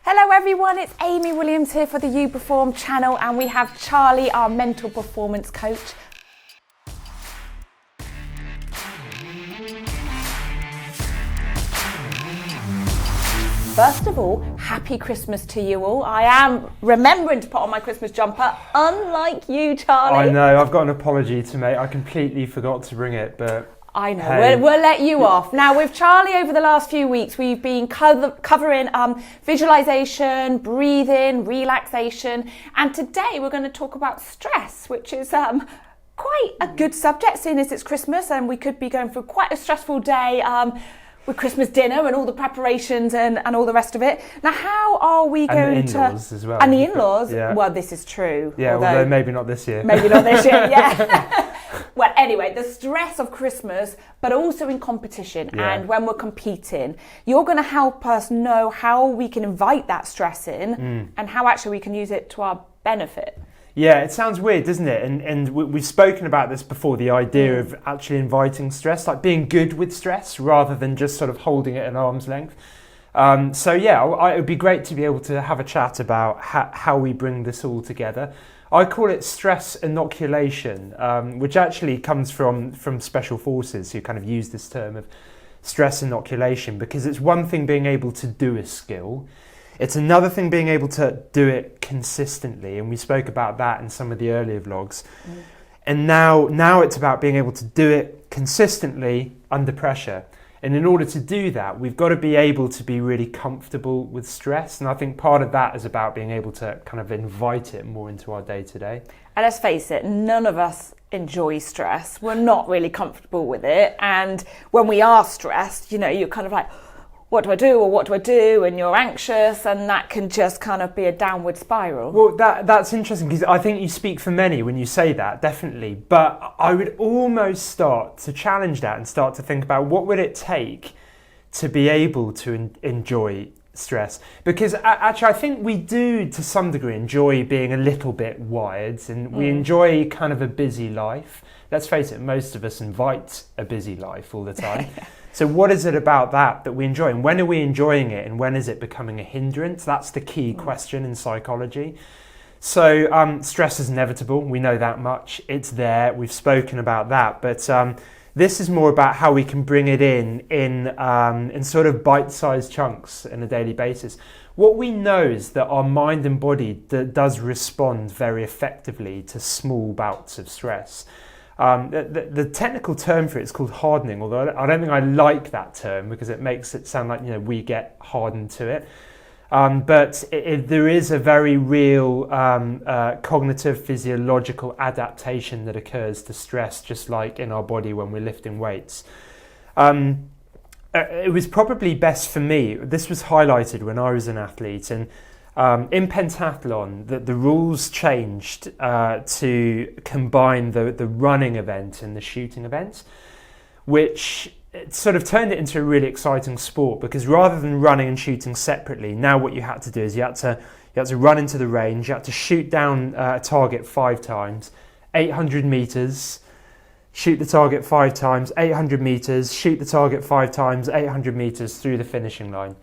Hello everyone, it's Amy Williams here for the You Perform channel, and we have Charlie, our mental performance coach. First of all, happy Christmas to you all. I am remembering to put on my Christmas jumper, unlike you, Charlie. I know, I've got an apology to make. I completely forgot to bring it, but I know, hey. we'll let you off. Now with Charlie, over the last few weeks, we've been covering visualization, breathing, relaxation, and today we're going to talk about stress, which is quite a good subject, seeing as it's Christmas and we could be going through quite a stressful day with Christmas dinner and all the preparations and all the rest of it. Now, how are we going to... And the in-laws as well. And the in-laws? Yeah. Well, this is true. Yeah, although maybe not this year. Maybe not this year, yeah. Well, anyway, the stress of Christmas, but also in competition and when we're competing, you're going to help us know how we can invite that stress in and how actually we can use it to our benefit. Yeah, it sounds weird, doesn't it? And we've spoken about this before, the idea of actually inviting stress, like being good with stress rather than just sort of holding it at arm's length. It would be great to be able to have a chat about how we bring this all together. I call it stress inoculation, which actually comes from special forces who kind of use this term of stress inoculation, because it's one thing being able to do a skill. It's another thing being able to do it consistently, and we spoke about that in some of the earlier vlogs. And now it's about being able to do it consistently under pressure. And in order to do that, we've got to be able to be really comfortable with stress. And I think part of that is about being able to kind of invite it more into our day-to-day. And let's face it, none of us enjoy stress. We're not really comfortable with it. And when we are stressed, you know, you're kind of like, what do I do, or what do I do? And you're anxious, and that can just kind of be a downward spiral. Well, that's interesting, because I think you speak for many when you say that, definitely. But I would almost start to challenge that and start to think about what would it take to be able to enjoy stress. Because actually I think we do to some degree enjoy being a little bit wired, and we enjoy kind of a busy life. Let's face it, most of us invite a busy life all the time. So what is it about that we enjoy? And when are we enjoying it? And when is it becoming a hindrance? That's the key question in psychology. So stress is inevitable. We know that much. It's there. We've spoken about that. But this is more about how we can bring it in sort of bite-sized chunks on a daily basis. What we know is that our mind and body does respond very effectively to small bouts of stress. The technical term for it is called hardening, although I don't think I like that term because it makes it sound like, you know, we get hardened to it. But there is a very real cognitive physiological adaptation that occurs to stress, just like in our body when we're lifting weights. It was probably best for me, this was highlighted when I was an athlete, and in pentathlon, the rules changed to combine the running event and the shooting event, which sort of turned it into a really exciting sport, because rather than running and shooting separately, now what you had to do is you had to run into the range, you had to shoot down a target 5 times, 800 meters, shoot the target 5 times, 800 meters, shoot the target 5 times, 800 meters through the finishing line.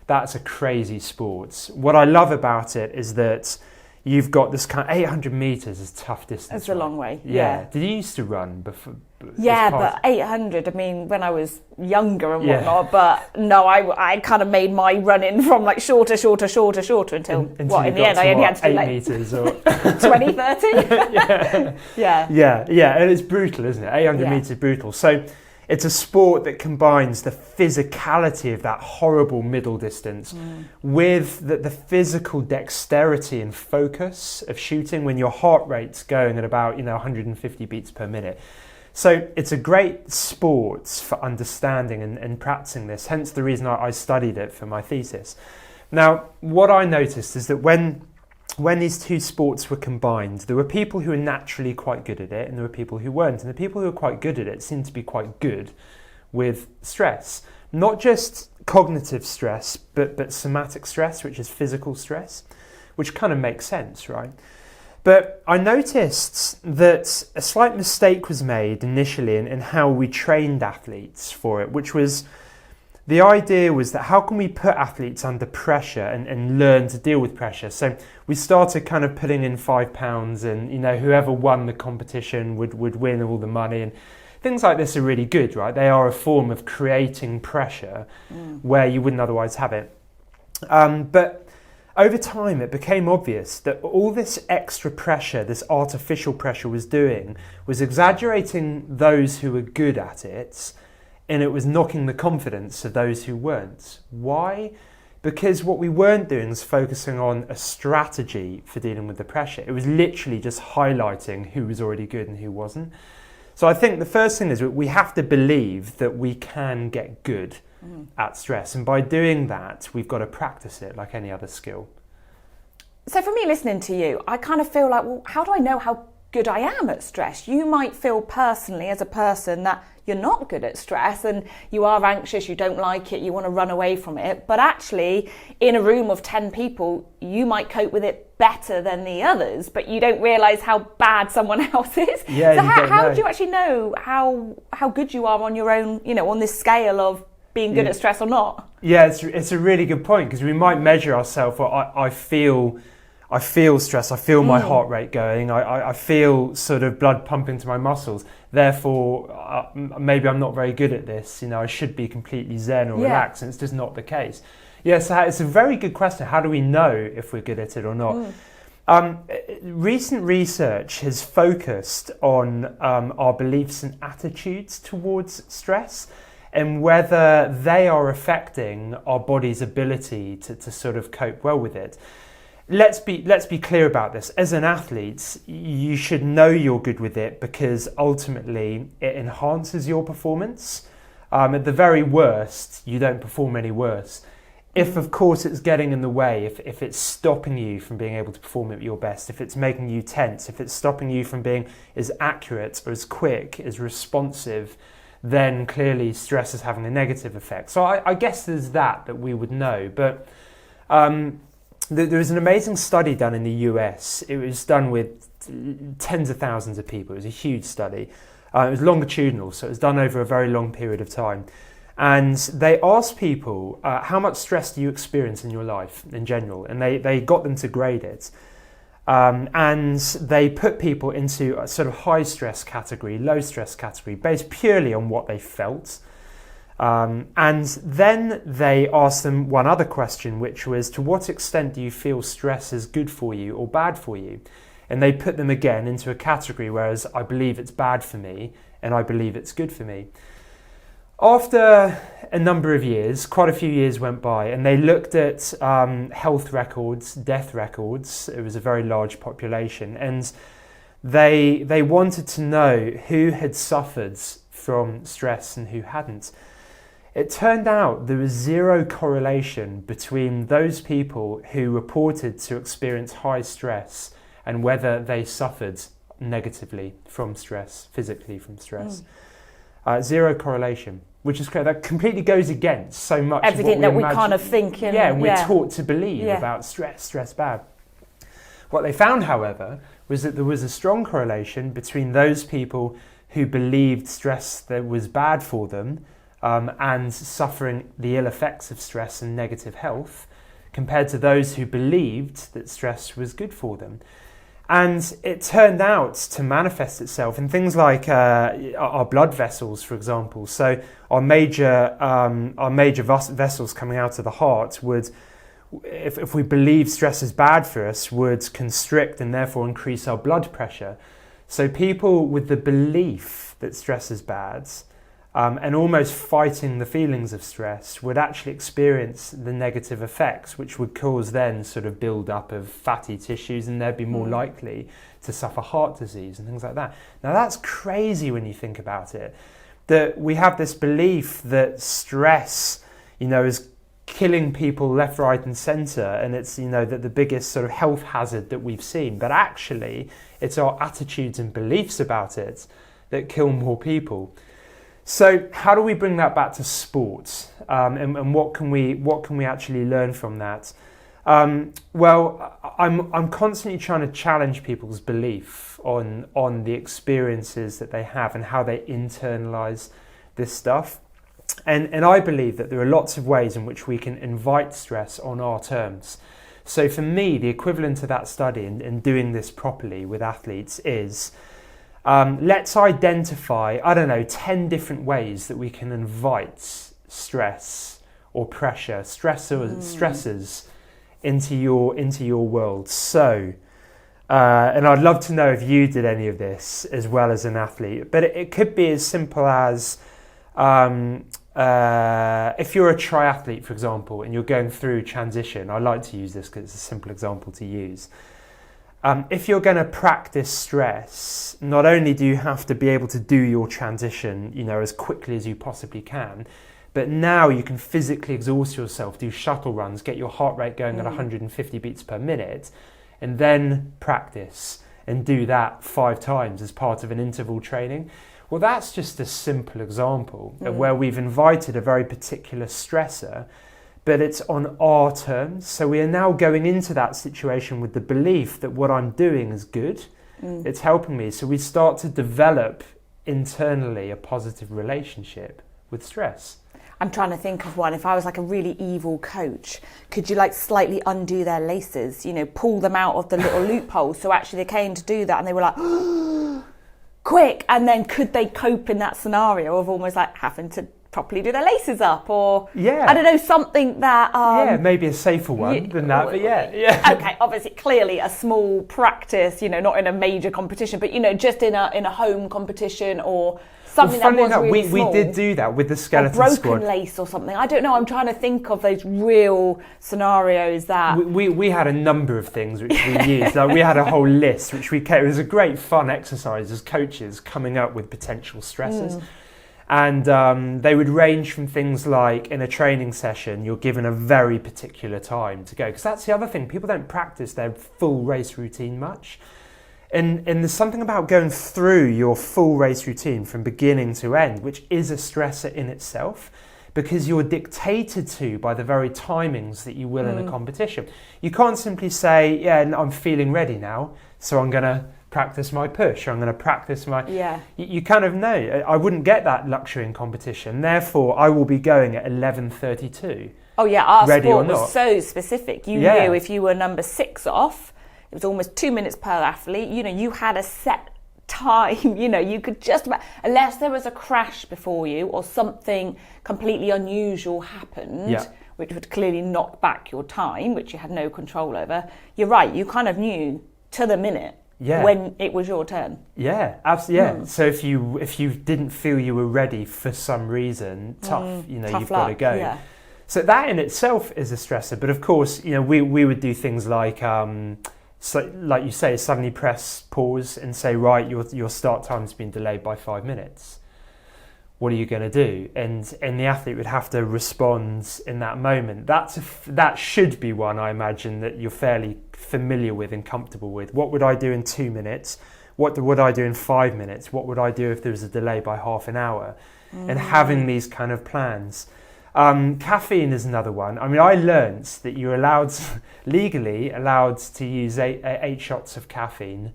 That's a crazy sport. What I love about it is that you've got this kind of 800 meters is tough distance. It's a long way. Yeah. Did you used to run before? Yeah, but 800, I mean, when I was younger and whatnot, but no, I kind of made my running from like shorter until in the end I only had to do 8 like meters or 20, 30. Yeah, and it's brutal, isn't it? 800 meters is brutal. So it's a sport that combines the physicality of that horrible middle distance with the physical dexterity and focus of shooting when your heart rate's going at about 150 beats per minute. So it's a great sport for understanding and practicing this, hence the reason I studied it for my thesis. Now, what I noticed is that when these two sports were combined, there were people who were naturally quite good at it and there were people who weren't. And the people who were quite good at it seemed to be quite good with stress. Not just cognitive stress, but somatic stress, which is physical stress, which kind of makes sense, right? But I noticed that a slight mistake was made initially in how we trained athletes for it, which was the idea was that how can we put athletes under pressure and learn to deal with pressure? So we started kind of putting in £5 and, whoever won the competition would win all the money. And things like this are really good, right? They are a form of creating pressure where you wouldn't otherwise have it. But over time, it became obvious that all this extra pressure, this artificial pressure was doing, was exaggerating those who were good at it, and it was knocking the confidence of those who weren't. Why? Because what we weren't doing was focusing on a strategy for dealing with the pressure. It was literally just highlighting who was already good and who wasn't. So I think the first thing is we have to believe that we can get good at stress. And by doing that, we've got to practice it like any other skill. So for me, listening to you, I kind of feel like, well, how do I know how good I am at stress? You might feel personally as a person that you're not good at stress and you are anxious, you don't like it, you want to run away from it. But actually, in a room of 10 people, you might cope with it better than the others, but you don't realise how bad someone else is. Yeah, so how do you actually know how good you are on your own, on this scale of being good at stress or not? Yeah, it's a really good point, because we might measure ourselves. Well, I feel stress, I feel my heart rate going, I feel sort of blood pumping to my muscles, therefore maybe I'm not very good at this, I should be completely zen or relaxed, and it's just not the case. So it's a very good question. How do we know if we're good at it or not? Recent research has focused on our beliefs and attitudes towards stress, and whether they are affecting our body's ability to sort of cope well with it. Let's be clear about this. As an athlete, you should know you're good with it, because ultimately it enhances your performance. At the very worst, you don't perform any worse. If, of course, it's getting in the way, if it's stopping you from being able to perform at your best, if it's making you tense, if it's stopping you from being as accurate or as quick, as responsive, then clearly stress is having a negative effect. So I guess there's that we would know. But there was an amazing study done in the US. It was done with tens of thousands of people. It was a huge study. It was longitudinal, so it was done over a very long period of time. And they asked people, how much stress do you experience in your life in general? And they got them to grade it. And they put people into a sort of high stress category, low stress category, based purely on what they felt. And then they asked them one other question, which was, to what extent do you feel stress is good for you or bad for you? And they put them again into a category, whereas I believe it's bad for me and I believe it's good for me. After a number of years, quite a few years went by, and they looked at health records, death records. It was a very large population, and they wanted to know who had suffered from stress and who hadn't. It turned out there was zero correlation between those people who reported to experience high stress and whether they suffered negatively from stress, physically from stress. Zero correlation, which is that completely goes against so much everything of what that we kind of think. And we're taught to believe about stress bad. What they found, however, was that there was a strong correlation between those people who believed stress that was bad for them and suffering the ill effects of stress and negative health, compared to those who believed that stress was good for them. And it turned out to manifest itself in things like our blood vessels, for example. So our major vessels coming out of the heart would, if we believe stress is bad for us, would constrict and therefore increase our blood pressure. So people with the belief that stress is bad and almost fighting the feelings of stress would actually experience the negative effects, which would cause then sort of build up of fatty tissues, and they'd be more likely to suffer heart disease and things like that. Now that's crazy when you think about it, that we have this belief that stress, is killing people left, right and centre, and it's, that the biggest sort of health hazard that we've seen. But actually it's our attitudes and beliefs about it that kill more people. So how do we bring that back to sports, and what can we actually learn from that? Well, I'm constantly trying to challenge people's belief on the experiences that they have and how they internalize this stuff. And I believe that there are lots of ways in which we can invite stress on our terms. So for me, the equivalent of that study and doing this properly with athletes is, let's identify, 10 different ways that we can invite stress or pressure, stressors into your world. So, and I'd love to know if you did any of this as well as an athlete, but it could be as simple as, if you're a triathlete, for example, and you're going through transition, I like to use this because it's a simple example to use. If you're going to practice stress, not only do you have to be able to do your transition, as quickly as you possibly can, but now you can physically exhaust yourself, do shuttle runs, get your heart rate going at 150 beats per minute, and then practice and do that 5 times as part of an interval training. Well, that's just a simple example of where we've invited a very particular stressor, but it's on our terms. So we are now going into that situation with the belief that what I'm doing is good. It's helping me. So we start to develop internally a positive relationship with stress. I'm trying to think of one. If I was like a really evil coach, could you like slightly undo their laces, pull them out of the little loophole? So actually they came to do that and they were like, quick. And then could they cope in that scenario of almost like having to properly do their laces up, or I don't know, something that maybe a safer one than that, but okay, obviously clearly a small practice, not in a major competition, but just in a home competition or something that was really small. We did do that with the skeleton broken squad. Lace or something. I don't know. I'm trying to think of those real scenarios that we had a number of things which we used. Like we had a whole list which we kept. It was a great fun exercise as coaches coming up with potential stresses. And they would range from things like in a training session, you're given a very particular time to go. Because that's the other thing, people don't practice their full race routine much. And there's something about going through your full race routine from beginning to end, which is a stressor in itself, because you're dictated to by the very timings that you will in a competition. You can't simply say, I'm feeling ready now, so I'm going to practice my push, or I'm going to practice my... You kind of know, I wouldn't get that luxury in competition, therefore I will be going at 11:32. Oh yeah, our ready sport or not. was so specific. You knew if you were number 6 off, it was almost 2 minutes per athlete. You had a set time. You could just about, unless there was a crash before you or something completely unusual happened, which would clearly knock back your time, which you had no control over. You're right. You kind of knew to the minute when it was your turn. Yeah, absolutely. So if you didn't feel you were ready for some reason, tough you've got to go. Yeah. So that in itself is a stressor. But of course, we would do things like. So, like you say, suddenly press pause and say, right, your start time's been delayed by 5 minutes. What are you going to do? And the athlete would have to respond in that moment. That should be one, I imagine, that you're fairly familiar with and comfortable with. What would I do in 2 minutes? What would I do in 5 minutes? What would I do if there was a delay by half an hour? And having these kind of plans. Caffeine is another one. I mean, I learnt that you're legally allowed to use 8 shots of caffeine,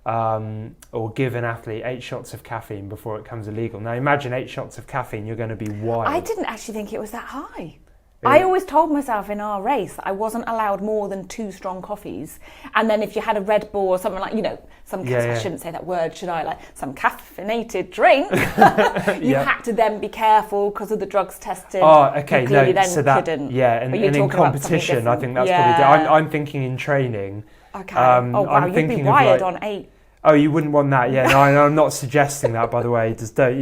or give an athlete 8 shots of caffeine before it becomes illegal. Now, imagine 8 shots of caffeine, you're going to be wild. I didn't actually think it was that high. I always told myself in our race I wasn't allowed more than 2 strong coffees. And then if you had a Red Bull or something like, I shouldn't say that word, should I? Like some caffeinated drink, you had to then be careful because of the drugs tested. Oh, okay. You clearly then so that, couldn't. Yeah, and in competition, I think that's probably... I'm thinking in training. Okay. You'd be wired on 8. Oh, you wouldn't want that, No, I'm not suggesting that, by the way. Just don't.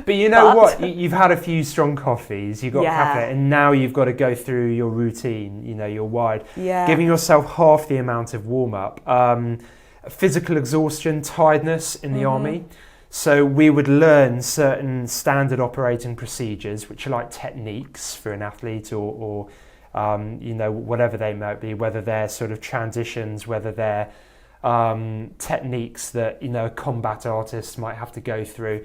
But you know what? You've had a few strong coffees. You've got caffeine, and now you've got to go through your routine. You're wired. Yeah. Giving yourself half the amount of warm up. Physical exhaustion, tiredness in the army. So we would learn certain standard operating procedures, which are like techniques for an athlete, or whatever they might be, whether they're sort of transitions, whether they're techniques that a combat artist might have to go through,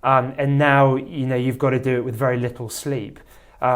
and now you've got to do it with very little sleep.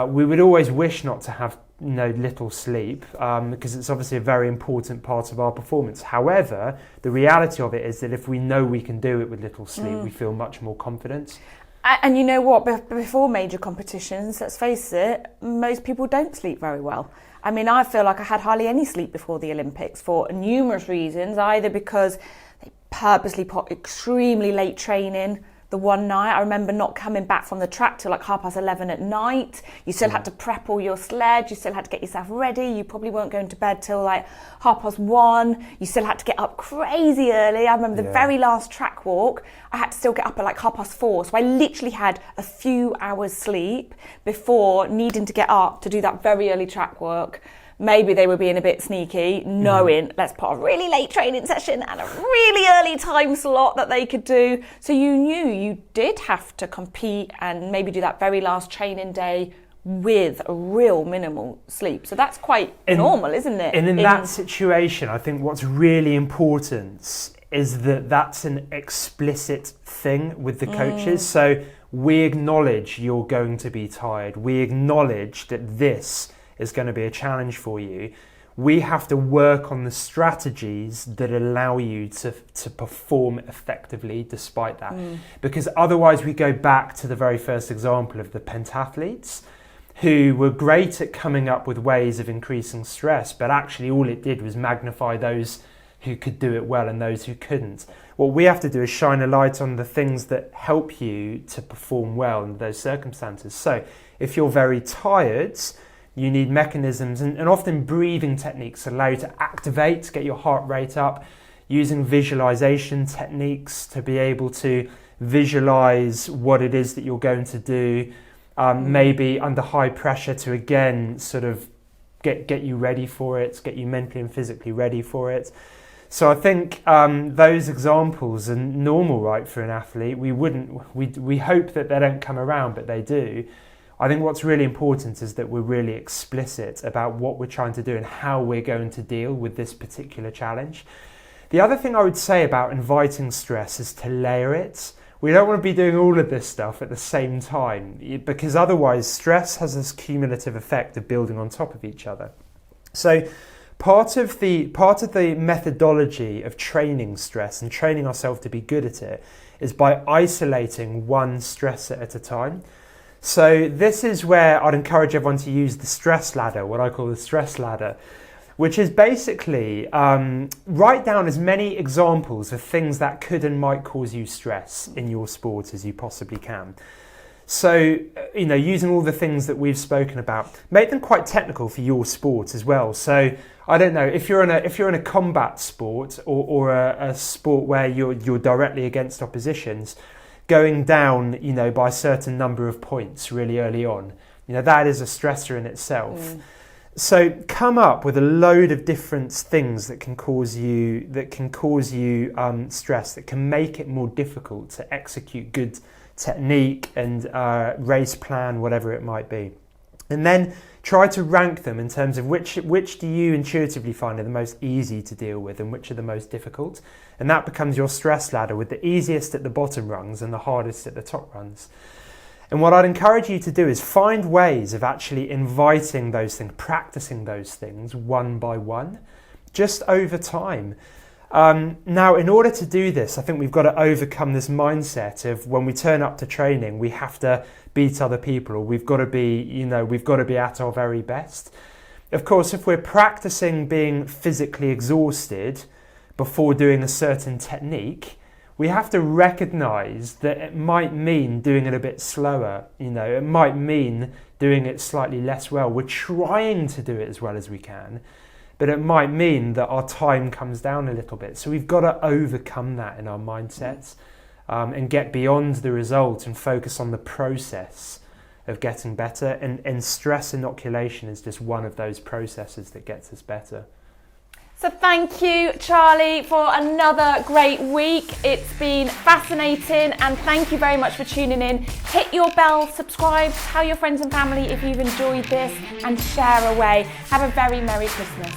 We would always wish not to have little sleep, because it's obviously a very important part of our performance. However, the reality of it is that if we know we can do it with little sleep, we feel much more confident. And you know what, before major competitions, let's face it, most people don't sleep very well. I mean, I feel like I had hardly any sleep before the Olympics for numerous reasons, either because they purposely put extremely late training the one night. I remember not coming back from the track till like 11:30 at night. You still had to prep all your sled, you still had to get yourself ready. You probably weren't going to bed till like 1:30. You still had to get up crazy early. I remember the very last track walk, I had to still get up at like 4:30. So I literally had a few hours sleep before needing to get up to do that very early track work. Maybe they were being a bit sneaky, knowing let's put a really late training session and a really early time slot that they could do. So you knew you did have to compete and maybe do that very last training day with a real minimal sleep. So that's quite normal, isn't it? And in that situation, I think what's really important is that that's an explicit thing with the coaches. So we acknowledge you're going to be tired. We acknowledge that this is going to be a challenge for you. We have to work on the strategies that allow you to perform effectively despite that. Because otherwise we go back to the very first example of the pentathletes who were great at coming up with ways of increasing stress, but actually all it did was magnify those who could do it well and those who couldn't. What we have to do is shine a light on the things that help you to perform well in those circumstances. So if you're very tired, you need mechanisms and often breathing techniques allow you to activate, get your heart rate up, using visualization techniques to be able to visualize what it is that you're going to do, maybe under high pressure to again sort of get you ready for it, get you mentally and physically ready for it. So I think those examples are normal, right, for an athlete. We hope that they don't come around, but they do. I think what's really important is that we're really explicit about what we're trying to do and how we're going to deal with this particular challenge. The other thing I would say about inviting stress is to layer it. We don't want to be doing all of this stuff at the same time because otherwise stress has this cumulative effect of building on top of each other. So part of the methodology of training stress and training ourselves to be good at it is by isolating one stressor at a time. So this is where I'd encourage everyone to use the stress ladder, what I call the stress ladder, which is basically write down as many examples of things that could and might cause you stress in your sport as you possibly can. So, using all the things that we've spoken about, make them quite technical for your sport as well. So, I don't know, if you're in a combat sport or a sport where you're directly against oppositions, going down, by a certain number of points really early on, that is a stressor in itself. So come up with a load of different things that can cause you stress, that can make it more difficult to execute good technique and race plan, whatever it might be. And then try to rank them in terms of which do you intuitively find are the most easy to deal with and which are the most difficult. And that becomes your stress ladder, with the easiest at the bottom rungs and the hardest at the top rungs. And what I'd encourage you to do is find ways of actually inviting those things, practicing those things one by one, just over time. Now, in order to do this, I think we've got to overcome this mindset of when we turn up to training, we have to beat other people, or we've got to be at our very best. Of course, if we're practicing being physically exhausted before doing a certain technique, we have to recognize that it might mean doing it a bit slower. It might mean doing it slightly less well. We're trying to do it as well as we can, but it might mean that our time comes down a little bit. So we've got to overcome that in our mindsets and get beyond the result and focus on the process of getting better. And stress inoculation is just one of those processes that gets us better. So thank you, Charlie, for another great week. It's been fascinating, and thank you very much for tuning in. Hit your bell, subscribe, tell your friends and family if you've enjoyed this, and share away. Have a very Merry Christmas.